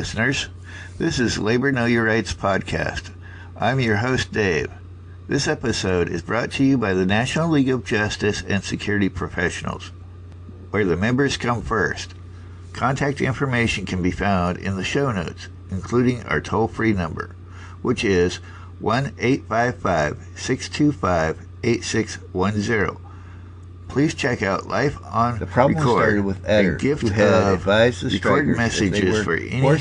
listeners. This is Labor Know Your Rights podcast. I'm your host, Dave. This episode is brought to you by the National League of Justice and Security Professionals, where the members come first. Contact information can be found in the show notes, including our toll-free number, which is 1-855-625-8610. Please check out Life on The problem Record, started with Eder, a gift who had of advised the recorded strikers messages for any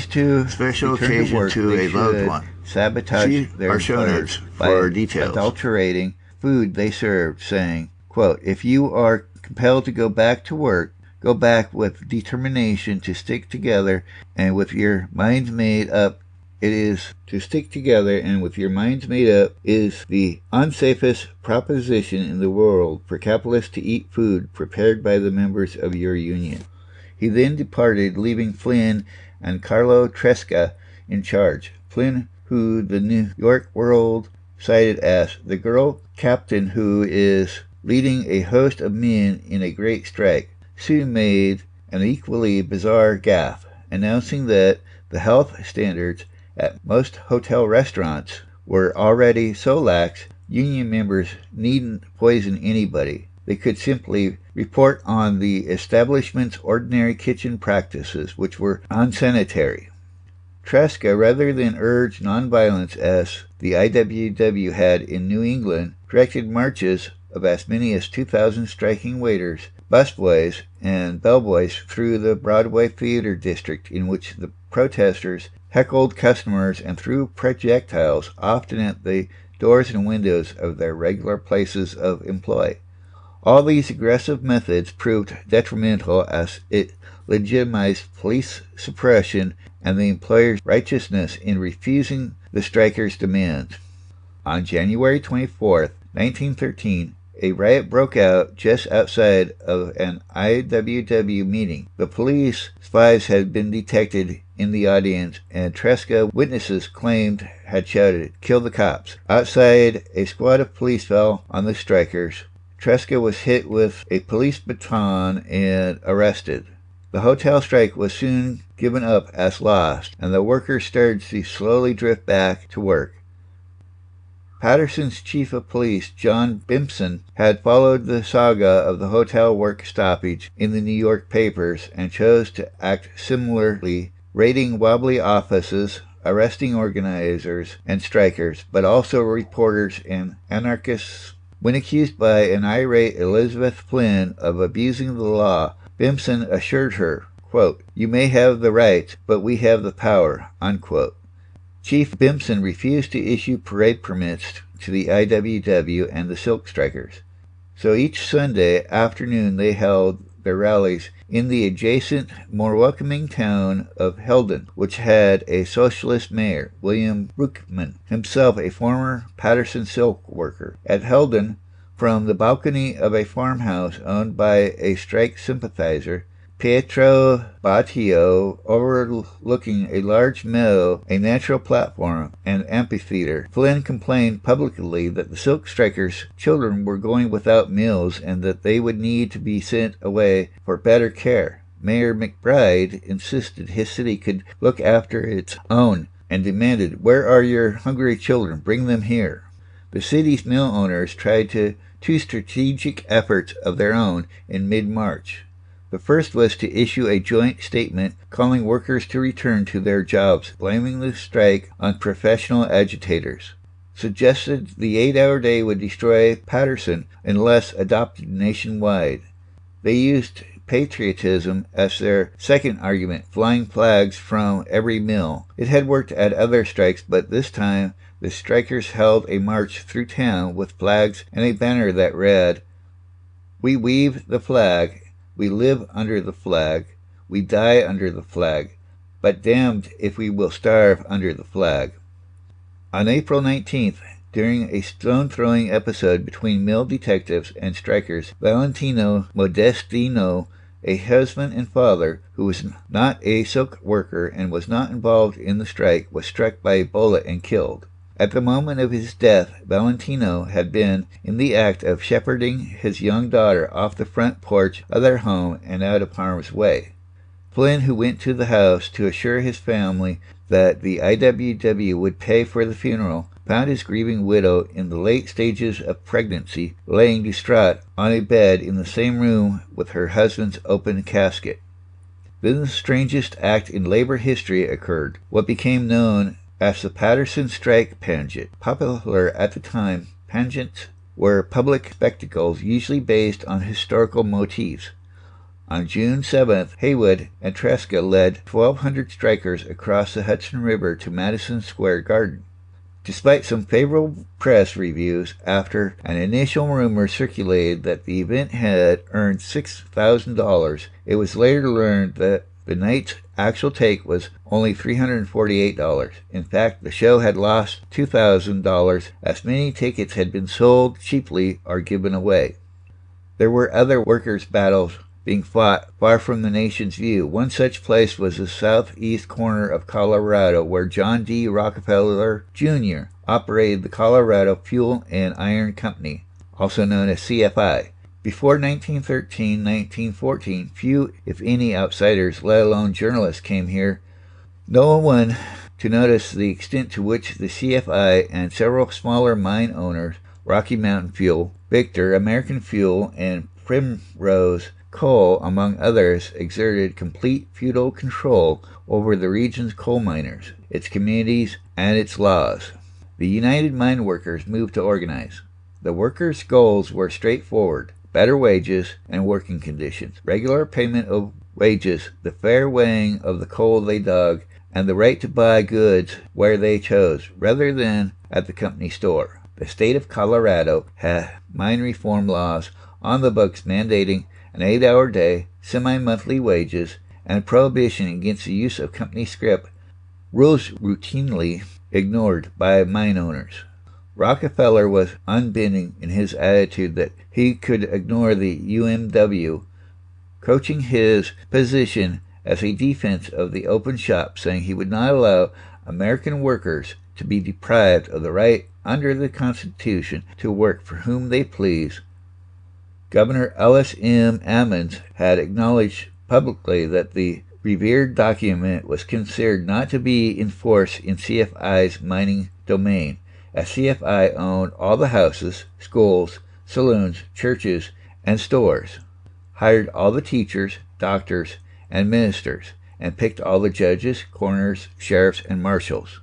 special occasion to a loved one. Sabotage See their our show employers notes by for details. adulterating food they served, saying, quote, "If you are compelled to go back to work, go back with determination to stick together and with your minds made up. It is to stick together and with your minds made up is the unsafest proposition in the world for capitalists to eat food prepared by the members of your union." He then departed, leaving Flynn and Carlo Tresca in charge. Flynn, who the New York World cited as the girl captain who is leading a host of men in a great strike, soon made an equally bizarre gaffe, announcing that the health standards at most hotel restaurants were already so lax, union members needn't poison anybody. They could simply report on the establishment's ordinary kitchen practices, which were unsanitary. Tresca, rather than urge nonviolence as the IWW had in New England, directed marches of as many as 2,000 striking waiters, busboys, and bellboys through the Broadway theater district, in which the protesters heckled customers and threw projectiles, often at the doors and windows of their regular places of employ. All these aggressive methods proved detrimental, as it legitimized police suppression and the employer's righteousness in refusing the strikers' demands. On January 24, 1913, a riot broke out just outside of an IWW meeting. The police spies had been detected in the audience, and Tresca witnesses claimed had shouted, "Kill the cops." Outside, a squad of police fell on the strikers. Tresca was hit with a police baton and arrested. The hotel strike was soon given up as lost, and the workers started to slowly drift back to work. Patterson's chief of police, John Bimpson, had followed the saga of the hotel work stoppage in the New York papers and chose to act similarly, raiding wobbly offices, arresting organizers and strikers, but also reporters and anarchists. When accused by an irate Elizabeth Flynn of abusing the law, Bimpson assured her, quote, "You may have the rights, but we have the power," unquote. Chief Bimpson refused to issue parade permits to the IWW and the silk strikers. So each Sunday afternoon they held their rallies in the adjacent, more welcoming town of Helden, which had a socialist mayor, William Brookman, himself a former Patterson silk worker. At Helden, from the balcony of a farmhouse owned by a strike sympathizer, Pietro Battio, overlooking a large meadow, a natural platform, and amphitheater, Flynn complained publicly that the silk strikers' children were going without meals and that they would need to be sent away for better care. Mayor McBride insisted his city could look after its own and demanded, "Where are your hungry children? Bring them here." The city's mill owners tried two strategic efforts of their own in mid-March. The first was to issue a joint statement calling workers to return to their jobs, blaming the strike on professional agitators. Suggested the 8-hour day would destroy Patterson unless adopted nationwide. They used patriotism as their second argument, flying flags from every mill. It had worked at other strikes, but this time the strikers held a march through town with flags and a banner that read, "We weave the flag. We live under the flag, we die under the flag, but damned if we will starve under the flag." On April 19th, during a stone-throwing episode between mill detectives and strikers, Valentino Modestino, a husband and father who was not a silk worker and was not involved in the strike, was struck by a bullet and killed. At the moment of his death, Valentino had been in the act of shepherding his young daughter off the front porch of their home and out of harm's way. Flynn, who went to the house to assure his family that the IWW would pay for the funeral, found his grieving widow in the late stages of pregnancy, laying distraught on a bed in the same room with her husband's open casket. Then the strangest act in labor history occurred, what became known as the Patterson Strike Pageant. Popular at the time, pageants were public spectacles usually based on historical motifs. On June 7th, Haywood and Tresca led 1,200 strikers across the Hudson River to Madison Square Garden. Despite some favorable press reviews, after an initial rumor circulated that the event had earned $6,000, it was later learned that the night's actual take was only $348. In fact, the show had lost $2,000 as many tickets had been sold cheaply or given away. There were other workers' battles being fought far from the nation's view. One such place was the southeast corner of Colorado, where John D. Rockefeller, Jr. operated the Colorado Fuel and Iron Company, also known as CFI. Before 1913-1914, few, if any, outsiders, let alone journalists, came here. No one to notice the extent to which the CFI and several smaller mine owners, Rocky Mountain Fuel, Victor, American Fuel, and Primrose Coal, among others, exerted complete feudal control over the region's coal miners, its communities, and its laws. The United Mine Workers moved to organize. The workers' goals were straightforward: better wages and working conditions, regular payment of wages, the fair weighing of the coal they dug, and the right to buy goods where they chose, rather than at the company store. The state of Colorado had mine reform laws on the books mandating an 8-hour day, semi-monthly wages, and a prohibition against the use of company scrip, rules routinely ignored by mine owners. Rockefeller was unbending in his attitude that he could ignore the UMW, coaching his position as a defense of the open shop, saying he would not allow American workers to be deprived of the right under the Constitution to work for whom they please. Governor Ellis M. Ammons had acknowledged publicly that the revered document was considered not to be in force in CFI's mining domain, as CFI owned all the houses, schools, saloons, churches, and stores, hired all the teachers, doctors, and ministers, and picked all the judges, coroners, sheriffs, and marshals.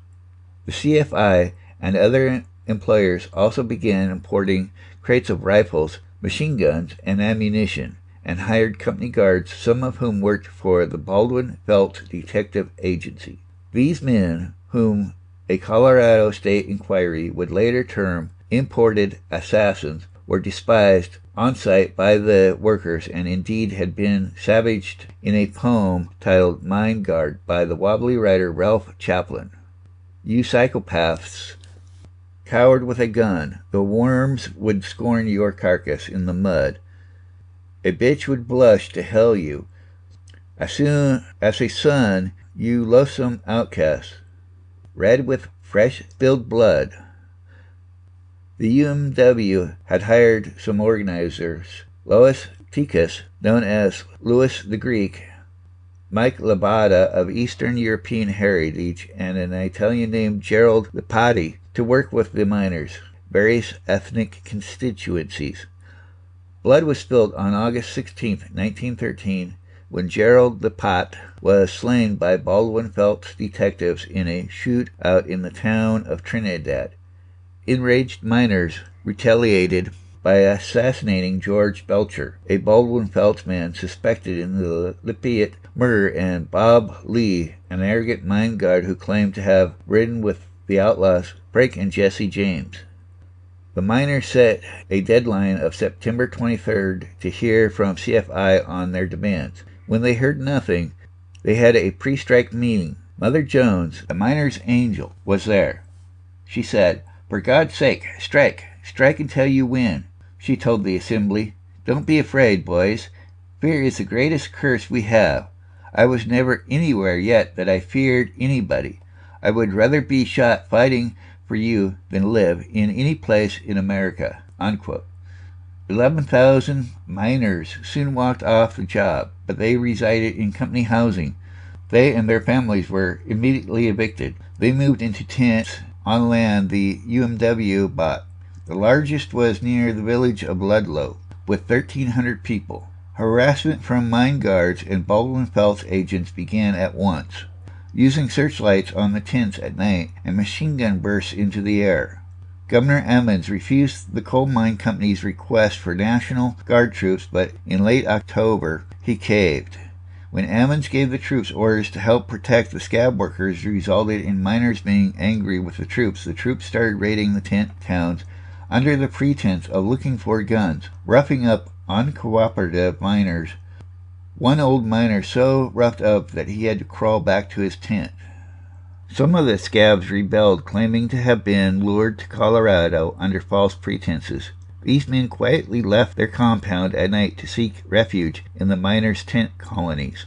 The CFI and other employers also began importing crates of rifles, machine guns, and ammunition, and hired company guards, some of whom worked for the Baldwin Felt Detective Agency. These men, whom a Colorado state inquiry would later term imported assassins, were despised on sight by the workers and indeed had been savaged in a poem titled Mine Guard by the wobbly writer Ralph Chaplin. You psychopaths cowered with a gun, the worms would scorn your carcass in the mud. A bitch would blush to hell you, as soon as a son, you loathsome outcasts, red with fresh spilled blood. The UMW had hired some organizers, Lois Tikas, known as Louis the Greek, Mike Labada of Eastern European heritage, and an Italian named Gerald Lipati to work with the miners, various ethnic constituencies. Blood was spilled on August 16, 1913, when Gerald Lipat was slain by Baldwin Felt's detectives in a shootout in the town of Trinidad. Enraged miners retaliated by assassinating George Belcher, a Baldwin Felt man suspected in the Lippitt murder, and Bob Lee, an arrogant mine guard who claimed to have ridden with the outlaws Frank and Jesse James. The miners set a deadline of September 23rd to hear from CFI on their demands. When they heard nothing, they had a pre-strike meeting. Mother Jones, the miners' angel, was there. She said, "For God's sake, strike. Strike until you win," she told the assembly. "Don't be afraid, boys. Fear is the greatest curse we have. I was never anywhere yet that I feared anybody. I would rather be shot fighting for you than live in any place in America." Unquote. 11,000 miners soon walked off the job. but they resided in company housing. They and their families were immediately evicted. They moved into tents on land the UMW bought. The largest was near the village of Ludlow, with 1,300 people. Harassment from mine guards and Baldwin Felts agents began at once, using searchlights on the tents at night and machine gun bursts into the air. Governor Emmons refused the coal mine company's request for National Guard troops, but in late October he caved. When Emmons gave the troops orders to help protect the scab workers, resulted in miners being angry with the troops. The troops started raiding the tent towns under the pretense of looking for guns, roughing up uncooperative miners. One old miner so roughed up that he had to crawl back to his tent. Some of the scabs rebelled, claiming to have been lured to Colorado under false pretenses. These men quietly left their compound at night to seek refuge in the miners' tent colonies.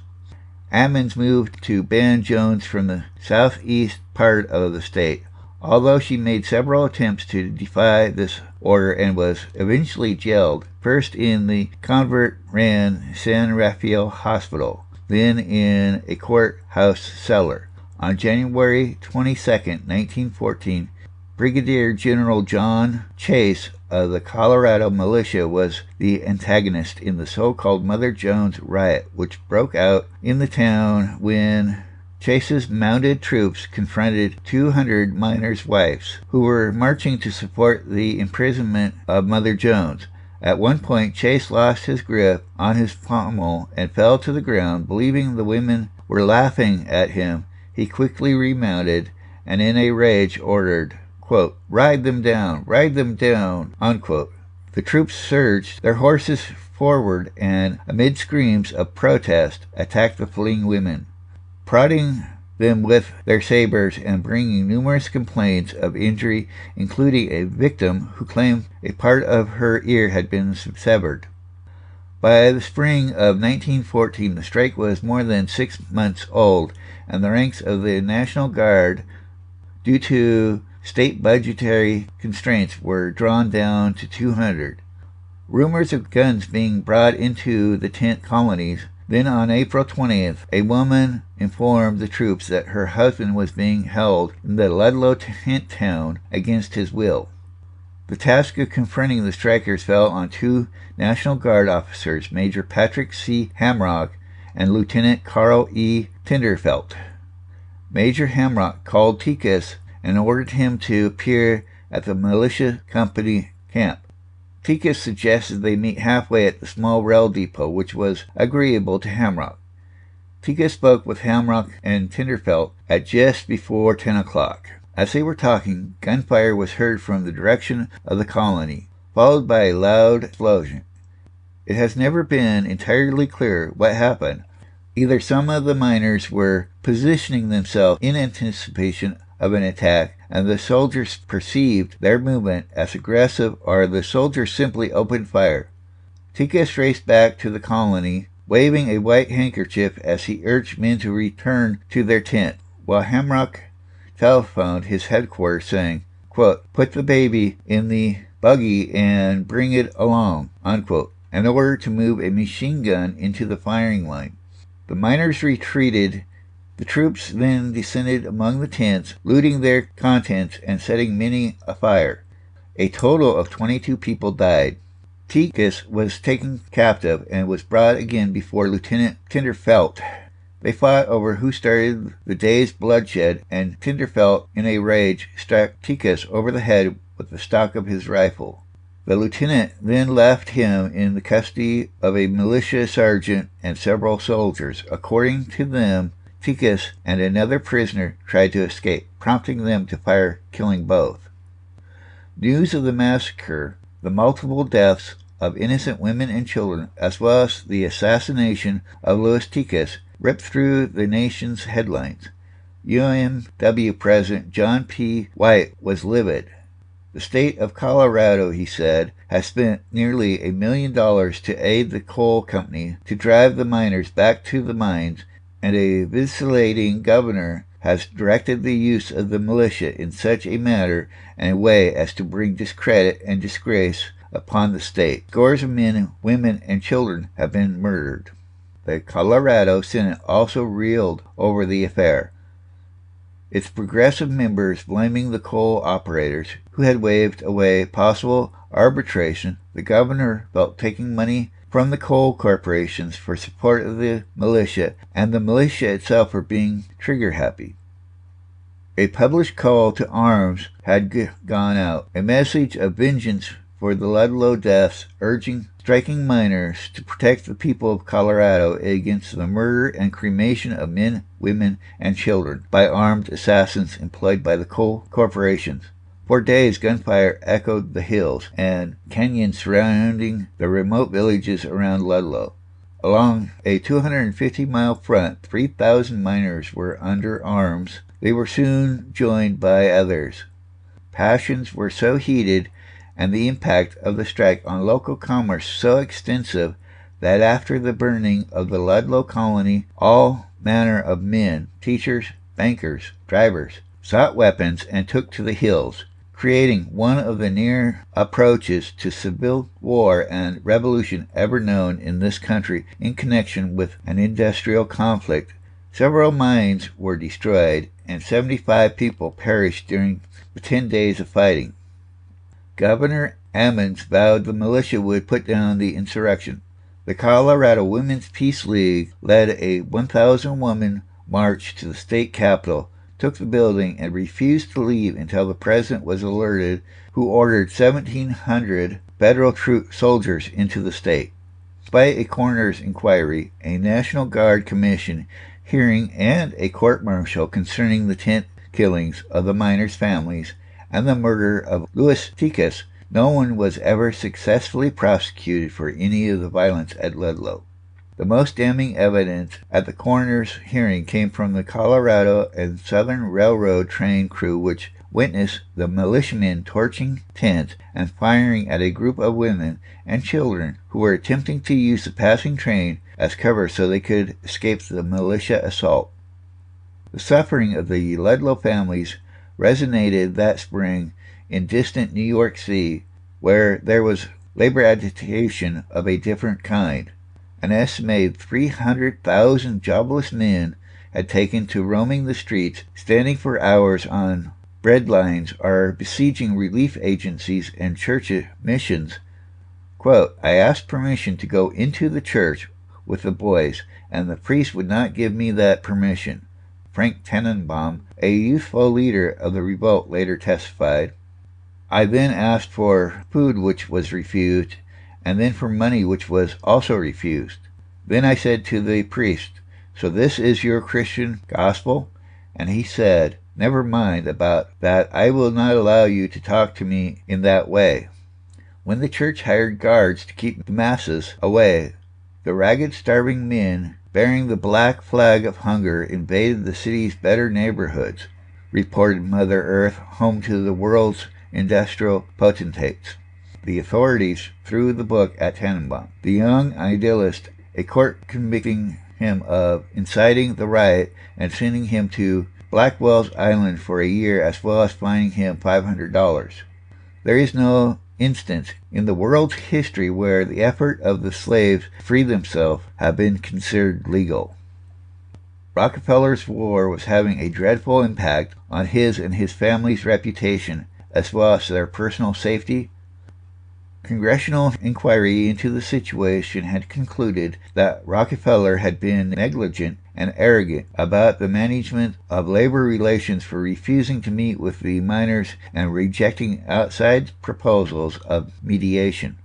Emmons moved to Ben Jones from the southeast part of the state, although she made several attempts to defy this order and was eventually jailed, first in the convert-ran San Rafael Hospital, then in a courthouse cellar. On January 22, 1914, Brigadier General John Chase of the Colorado Militia was the antagonist in the so-called Mother Jones riot, which broke out in the town when Chase's mounted troops confronted 200 miners' wives who were marching to support the imprisonment of Mother Jones. At one point, Chase lost his grip on his pommel and fell to the ground. Believing the women were laughing at him, he quickly remounted and in a rage ordered, quote, ride them down, unquote. The troops surged their horses forward and, amid screams of protest, attacked the fleeing women, prodding them with their sabers and bringing numerous complaints of injury, including a victim who claimed a part of her ear had been severed. By the spring of 1914, the strike was more than 6 months old, and the ranks of the National Guard, due to state budgetary constraints, were drawn down to 200. Rumors of guns being brought into the tent colonies. Then on April 20th, a woman informed the troops that her husband was being held in the Ludlow tent town against his will. The task of confronting the strikers fell on 2 National Guard officers, Major Patrick C. Hamrock and Lieutenant Carl E. Tinderfelt. Major Hamrock called Tikas and ordered him to appear at the militia company camp. Tikas suggested they meet halfway at the small rail depot, which was agreeable to Hamrock. Tikas spoke with Hamrock and Tinderfelt at just before 10 o'clock. As they were talking, gunfire was heard from the direction of the colony, followed by a loud explosion. It has never been entirely clear what happened. Either some of the miners were positioning themselves in anticipation of an attack, and the soldiers perceived their movement as aggressive, or the soldiers simply opened fire. Tikas raced back to the colony, waving a white handkerchief as he urged men to return to their tent, while Hamrock telephoned his headquarters saying, quote, put the baby in the buggy and bring it along, unquote, in order to move a machine gun into the firing line. The miners retreated. The troops then descended among the tents, looting their contents and setting many afire. A total of 22 people died. Tikas was taken captive and was brought again before Lieutenant Tinderfelt. They fought over who started the day's bloodshed, and Tinderfelt, in a rage, struck Tikas over the head with the stock of his rifle. The lieutenant then left him in the custody of a militia sergeant and several soldiers. According to them, Tikas and another prisoner tried to escape, prompting them to fire, killing both. News of the massacre, the multiple deaths of innocent women and children, as well as the assassination of Louis Tikas, ripped through the nation's headlines. UMW President John P. White was livid. The state of Colorado, he said, has spent nearly $1 million to aid the coal company to drive the miners back to the mines, and a vacillating governor has directed the use of the militia in such a manner and way as to bring discredit and disgrace upon the state. Scores of men, women, and children have been murdered. The Colorado Senate also reeled over the affair, its progressive members blaming the coal operators who had waved away possible arbitration. The governor felt taking money from the coal corporations for support of the militia, and the militia itself for being trigger-happy. A published call to arms had gone out, a message of vengeance for the Ludlow deaths, urging striking miners to protect the people of Colorado against the murder and cremation of men, women, and children by armed assassins employed by the coal corporations. For days, gunfire echoed the hills and canyons surrounding the remote villages around Ludlow. Along a 250-mile front, 3,000 miners were under arms. They were soon joined by others. Passions were so heated and the impact of the strike on local commerce so extensive that after the burning of the Ludlow colony, all manner of men, teachers, bankers, drivers, sought weapons and took to the hills, creating one of the near approaches to civil war and revolution ever known in this country in connection with an industrial conflict. Several mines were destroyed, and 75 people perished during the 10 days of fighting. Governor Ammons vowed the militia would put down the insurrection. The Colorado Women's Peace League led a 1,000-woman march to the state capitol, took the building, and refused to leave until the president was alerted, who ordered 1,700 federal soldiers into the state. Despite a coroner's inquiry, a National Guard commission hearing, and a court-martial concerning the tent killings of the miners' families and the murder of Louis Ticas, no one was ever successfully prosecuted for any of the violence at Ludlow. The most damning evidence at the coroner's hearing came from the Colorado and Southern Railroad train crew, which witnessed the militiamen torching tents and firing at a group of women and children who were attempting to use the passing train as cover so they could escape the militia assault. The suffering of the Ludlow families resonated that spring in distant New York City, where there was labor agitation of a different kind. An estimated 300,000 jobless men had taken to roaming the streets, standing for hours on bread lines, or besieging relief agencies and church missions. Quote, "I asked permission to go into the church with the boys, and the priest would not give me that permission," Frank Tannenbaum, a youthful leader of the revolt, later testified. "I then asked for food, which was refused, and then for money, which was also refused. Then I said to the priest, 'So this is your Christian gospel?' And he said, 'Never mind about that. I will not allow you to talk to me in that way.' When the church hired guards to keep the masses away, the ragged, starving men bearing the black flag of hunger invaded the city's better neighborhoods," reported Mother Earth, home to the world's industrial potentates. The authorities threw the book at Tannenbaum, the young idealist, a court convicting him of inciting the riot and sending him to Blackwell's Island for a year, as well as fining him $500. There is no instance in the world's history where the effort of the slaves to free themselves have been considered legal. Rockefeller's war was having a dreadful impact on his and his family's reputation, as well as their personal safety. Congressional inquiry into the situation had concluded that Rockefeller had been negligent and arrogant about the management of labor relations for refusing to meet with the miners and rejecting outside proposals of mediation.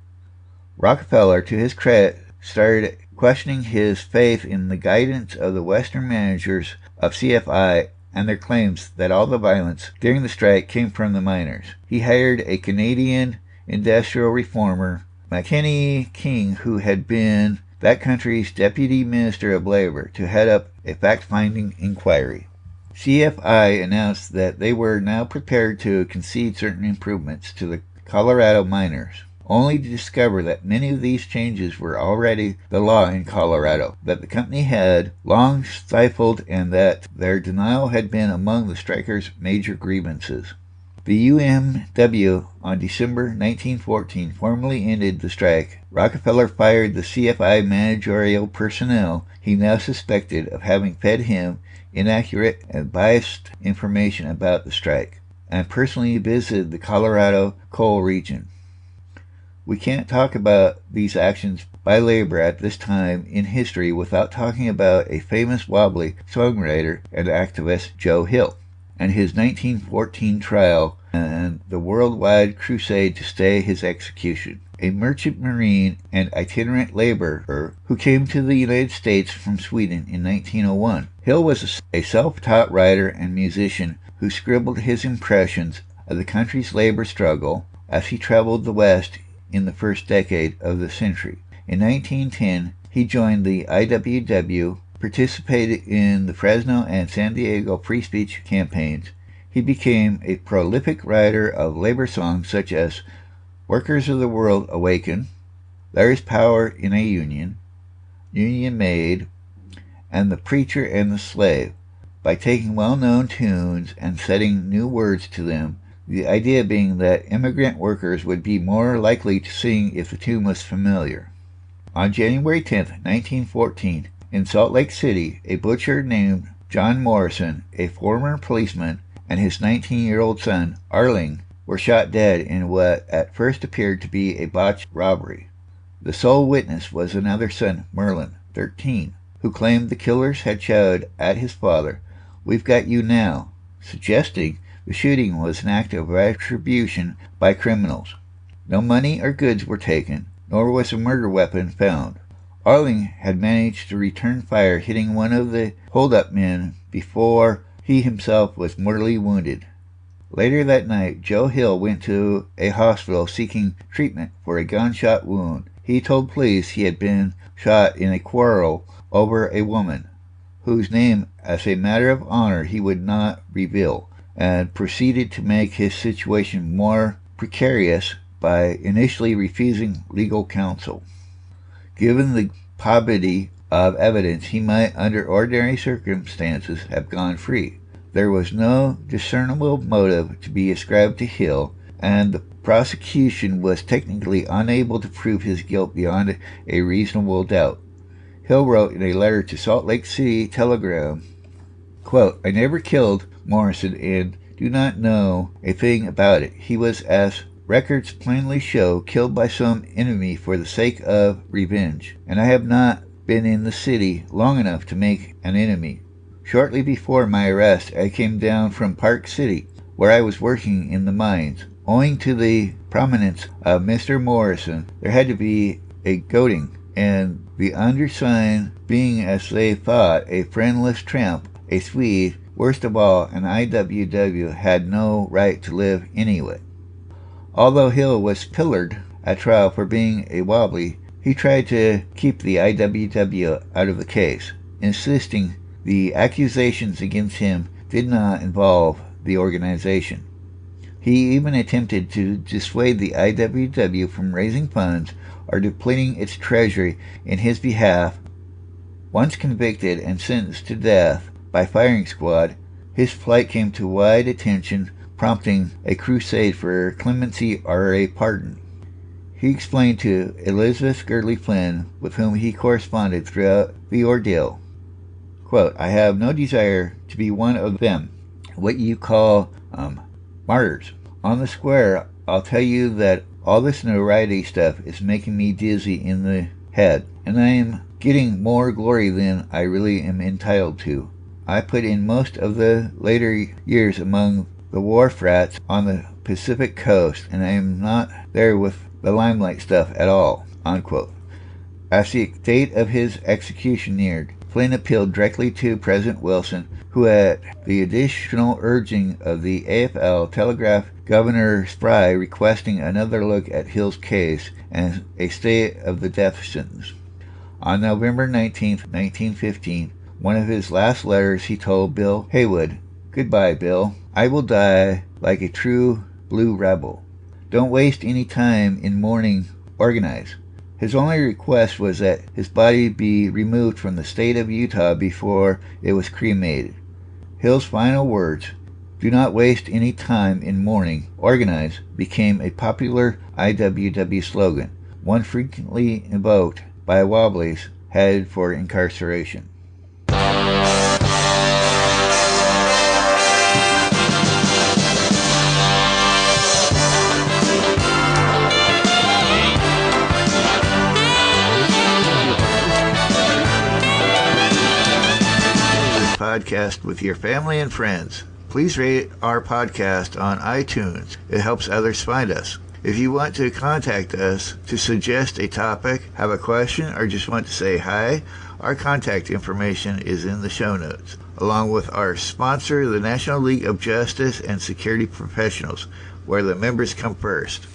Rockefeller, to his credit, started questioning his faith in the guidance of the Western managers of CFI and their claims that all the violence during the strike came from the miners. He hired a Canadian industrial reformer, McKinney King, who had been that country's Deputy Minister of Labor, to head up a fact-finding inquiry. CFI announced that they were now prepared to concede certain improvements to the Colorado miners, only to discover that many of these changes were already the law in Colorado, that the company had long stifled, and that their denial had been among the strikers' major grievances. The UMW on December 1914 formally ended the strike. Rockefeller fired the CFI managerial personnel he now suspected of having fed him inaccurate and biased information about the strike, and personally visited the Colorado coal region. We can't talk about these actions by labor at this time in history without talking about a famous wobbly songwriter and activist, Joe Hill, and his 1914 trial and the worldwide crusade to stay his execution. A merchant marine and itinerant laborer who came to the United States from Sweden in 1901. Hill was a self-taught writer and musician who scribbled his impressions of the country's labor struggle as he traveled the West in the first decade of the century. In 1910, he joined the IWW, participated in the Fresno and San Diego free speech campaigns. He became a prolific writer of labor songs such as Workers of the World Awaken, There is Power in a Union, Union Made, and The Preacher and the Slave. By taking well-known tunes and setting new words to them, the idea being that immigrant workers would be more likely to sing if the tune was familiar. On January 10, 1914, in Salt Lake City, a butcher named John Morrison, a former policeman, and his 19-year-old son, Arling, were shot dead in what at first appeared to be a botched robbery. The sole witness was another son, Merlin, 13, who claimed the killers had shouted at his father, "We've got you now," suggesting the shooting was an act of retribution by criminals. No money or goods were taken, nor was a murder weapon found. Arling had managed to return fire, hitting one of the hold-up men before he himself was mortally wounded. Later that night, Joe Hill went to a hospital seeking treatment for a gunshot wound. He told police he had been shot in a quarrel over a woman, whose name, as a matter of honor, he would not reveal, and proceeded to make his situation more precarious by initially refusing legal counsel. Given the paucity of evidence, he might, under ordinary circumstances, have gone free. There was no discernible motive to be ascribed to Hill, and the prosecution was technically unable to prove his guilt beyond a reasonable doubt. Hill wrote in a letter to Salt Lake City Telegram, quote, "I never killed Morrison and do not know a thing about it. He was, as records plainly show, killed by some enemy for the sake of revenge, and I have not been in the city long enough to make an enemy. Shortly before my arrest, I came down from Park City, where I was working in the mines. Owing to the prominence of Mr. Morrison, there had to be a goading, and the undersigned, being, as they thought, a friendless tramp, a Swede, worst of all, an IWW, had no right to live anyway." Although Hill was pillared at trial for being a wobbly, he tried to keep the IWW out of the case, insisting the accusations against him did not involve the organization. He even attempted to dissuade the IWW from raising funds or depleting its treasury in his behalf. Once convicted and sentenced to death by firing squad, his plight came to wide attention, prompting a crusade for clemency or a pardon. He explained to Elizabeth Gurley Flynn, with whom he corresponded throughout the ordeal, quote, "I have no desire to be one of them, what you call martyrs. On the square, I'll tell you that all this notoriety stuff is making me dizzy in the head, and I am getting more glory than I really am entitled to. I put in most of the later years among the war frats on the Pacific coast, and I am not there with the limelight stuff at all," unquote. As the date of his execution neared, Flynn appealed directly to President Wilson, who, at the additional urging of the AFL, telegraphed Governor Spry requesting another look at Hill's case and a stay of the death sentence. On November 19, 1915, one of his last letters, he told Bill Haywood, "Goodbye, Bill. I will die like a true blue rebel. Don't waste any time in mourning. Organize." His only request was that his body be removed from the state of Utah before it was cremated. Hill's final words, "Do not waste any time in mourning. Organize" became a popular IWW slogan, one frequently invoked by Wobblies headed for incarceration. Podcast with your family and friends. Please rate our podcast on iTunes. It helps others find us. If you want to contact us to suggest a topic, have a question, or just want to say hi, our contact information is in the show notes, along with our sponsor, the National League of Justice and Security Professionals, where the members come first.